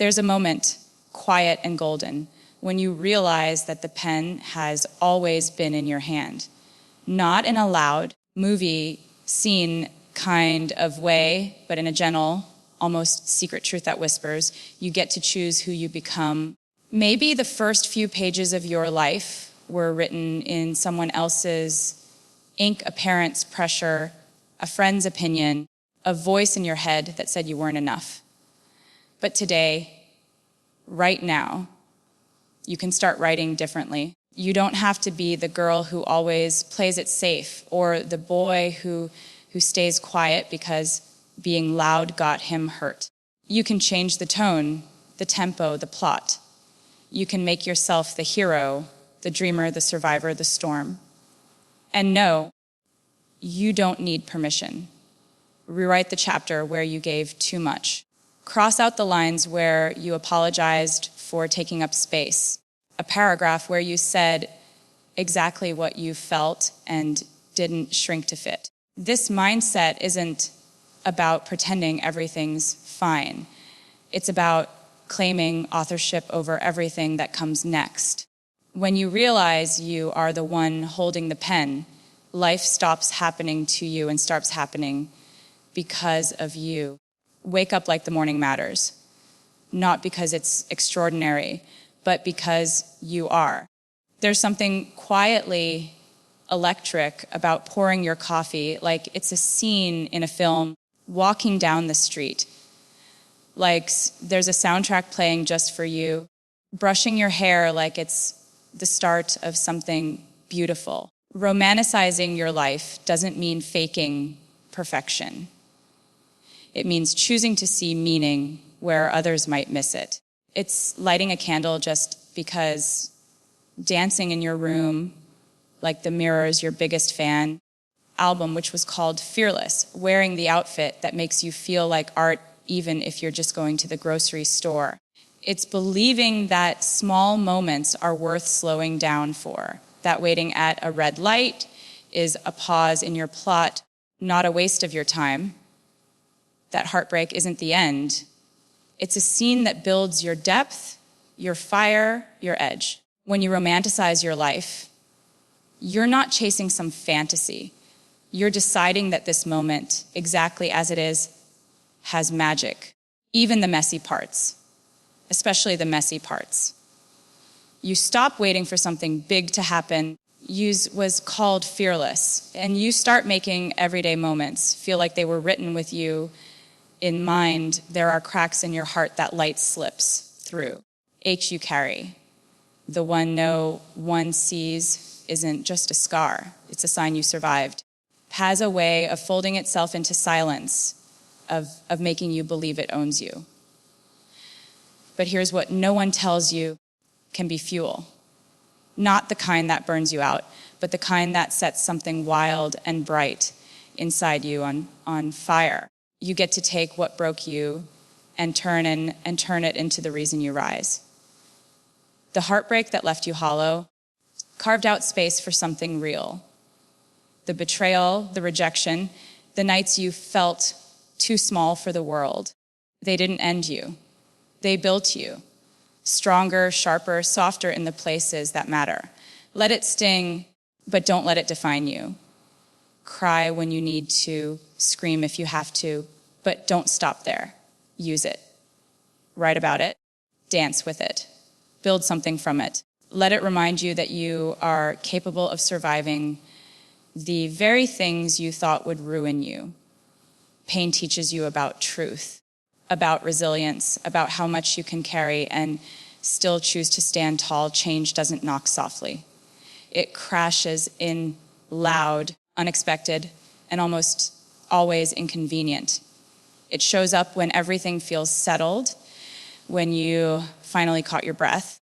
There's a moment, quiet and golden, when you realize that the pen has always been in your hand. Not in a loud, movie scene kind of way, but in a gentle, almost secret truth that whispers. You get to choose who you become. Maybe the first few pages of your life were written in someone else's ink, a parent's pressure, a friend's opinion, a voice in your head that said you weren't enough. But today, right now, you can start writing differently. You don't have to be the girl who always plays it safe or the boy who stays quiet because being loud got him hurt. You can change the tone, the tempo, the plot. You can make yourself the hero, the dreamer, the survivor, the storm. And no, you don't need permission. Rewrite the chapter where you gave too much. Cross out the lines where you apologized for taking up space. A paragraph where you said exactly what you felt and didn't shrink to fit. This mindset isn't about pretending everything's fine. It's about claiming authorship over everything that comes next. When you realize you are the one holding the pen, life stops happening to you and starts happening because of you. Wake up like the morning matters, not because it's extraordinary, but because you are. There's something quietly electric about pouring your coffee like it's a scene in a film, walking down the street. Like there's a soundtrack playing just for you, brushing your hair like it's the start of something beautiful. Romanticizing your life doesn't mean faking perfection. It means choosing to see meaning where others might miss it. It's lighting a candle just because, dancing in your room like the Mirror's your biggest fan album, which was called Fearless, wearing the outfit that makes you feel like art even if you're just going to the grocery store. It's believing that small moments are worth slowing down for, that waiting at a red light is a pause in your plot, not a waste of your time, that heartbreak isn't the end. It's a scene that builds your depth, your fire, your edge. When you romanticize your life, you're not chasing some fantasy. You're deciding that this moment, exactly as it is, has magic, even the messy parts, especially the messy parts. You stop waiting for something big to happen. Was called Fearless, and you start making everyday moments feel like they were written with you in mind. There are cracks in your heart that light slips through. Ache you carry. The one no one sees isn't just a scar. It's a sign you survived. Has a way of folding itself into silence, of making you believe it owns you. But here's what no one tells you can be fuel. Not the kind that burns you out, but the kind that sets something wild and bright inside you on fire. You get to take what broke you and turn it into the reason you rise. The heartbreak that left you hollow carved out space for something real. The betrayal, the rejection, the nights you felt too small for the world. They didn't end you. They built you. Stronger, sharper, softer in the places that matter. Let it sting, but don't let it define you. Cry when you need to, scream if you have to, but don't stop there. Use it. Write about it. Dance with it. Build something from it. Let it remind you that you are capable of surviving the very things you thought would ruin you. Pain teaches you about truth, about resilience, about how much you can carry and still choose to stand tall. Change doesn't knock softly. It crashes in loud, unexpected, and almost always inconvenient. It shows up when everything feels settled, when you finally caught your breath,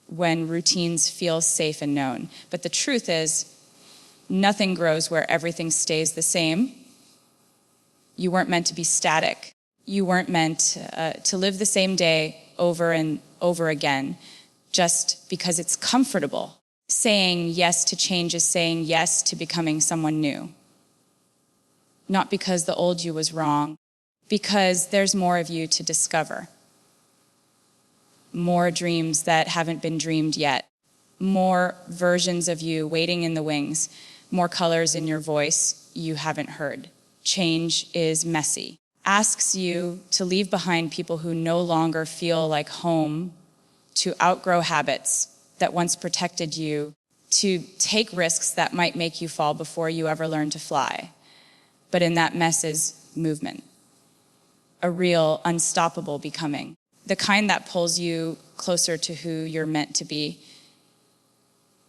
when routines feel safe and known. But the truth is, nothing grows where everything stays the same. You weren't meant to be static. You weren't meant to live the same day over and over again just because it's comfortable. Saying yes to change is saying yes to becoming someone new. Not because the old you was wrong, because there's more of you to discover. more dreams that haven't been dreamed yet, more versions of you waiting in the wings, more colors in your voice you haven't heard. Change is messy. Asks you to leave behind people who no longer feel like home, to outgrow habits that once protected you, to take risks that might make you fall before you ever learn to fly. But in that mess is movement, a real unstoppable becoming, the kind that pulls you closer to who you're meant to be.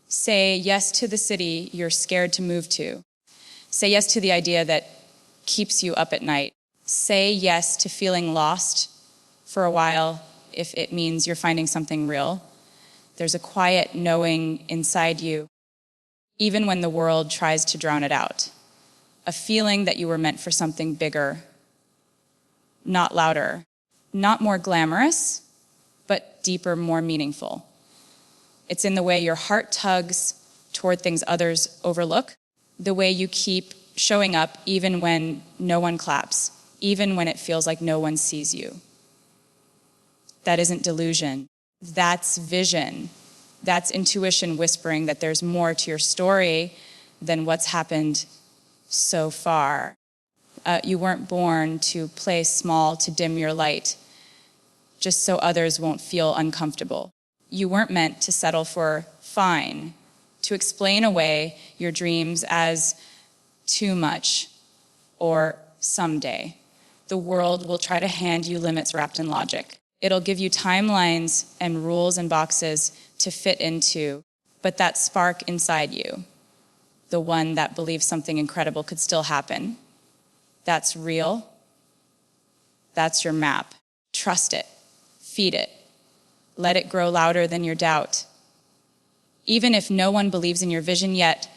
Say yes to the city you're scared to move to. Say yes to the idea that keeps you up at night. Say yes to feeling lost for a while if it means you're finding something real. There's a quiet knowing inside you, even when the world tries to drown it out. A feeling that you were meant for something bigger, not louder, not more glamorous, but deeper, more meaningful. It's in the way your heart tugs toward things others overlook, the way you keep showing up even when no one claps, even when it feels like no one sees you. That isn't delusion. That's vision. That's intuition whispering that there's more to your story than what's happened so far. You weren't born to play small, to dim your light, just so others won't feel uncomfortable. You weren't meant to settle for fine, to explain away your dreams as too much or someday. The world will try to hand you limits wrapped in logic. It'll give you timelines and rules and boxes to fit into, but that spark inside you, the one that believes something incredible could still happen, that's real. That's your map. Trust it. Feed it. Let it grow louder than your doubt. Even if no one believes in your vision yet,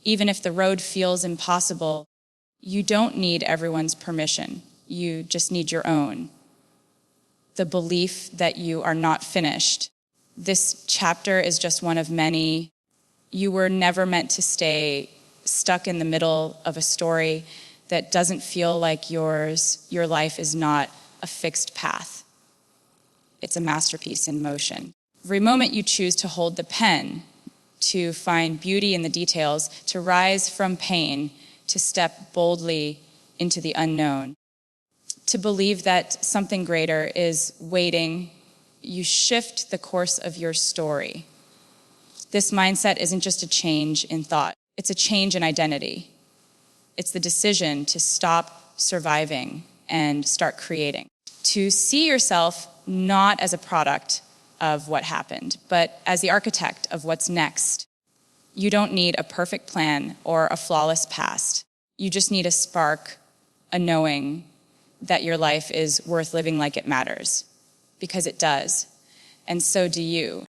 even if the road feels impossible, you don't need everyone's permission. You just need your own. The belief that you are not finished. This chapter is just one of many. You were never meant to stay stuck in the middle of a story that doesn't feel like yours. Your life is not a fixed path. It's a masterpiece in motion. Every moment you choose to hold the pen, to find beauty in the details, to rise from pain, to step boldly into the unknown, to believe that something greater is waiting, you shift the course of your story. This mindset isn't just a change in thought, it's a change in identity. It's the decision to stop surviving and start creating. To see yourself not as a product of what happened, but as the architect of what's next. You don't need a perfect plan or a flawless past. You just need a spark, a knowing that your life is worth living like it matters, because it does, and so do you.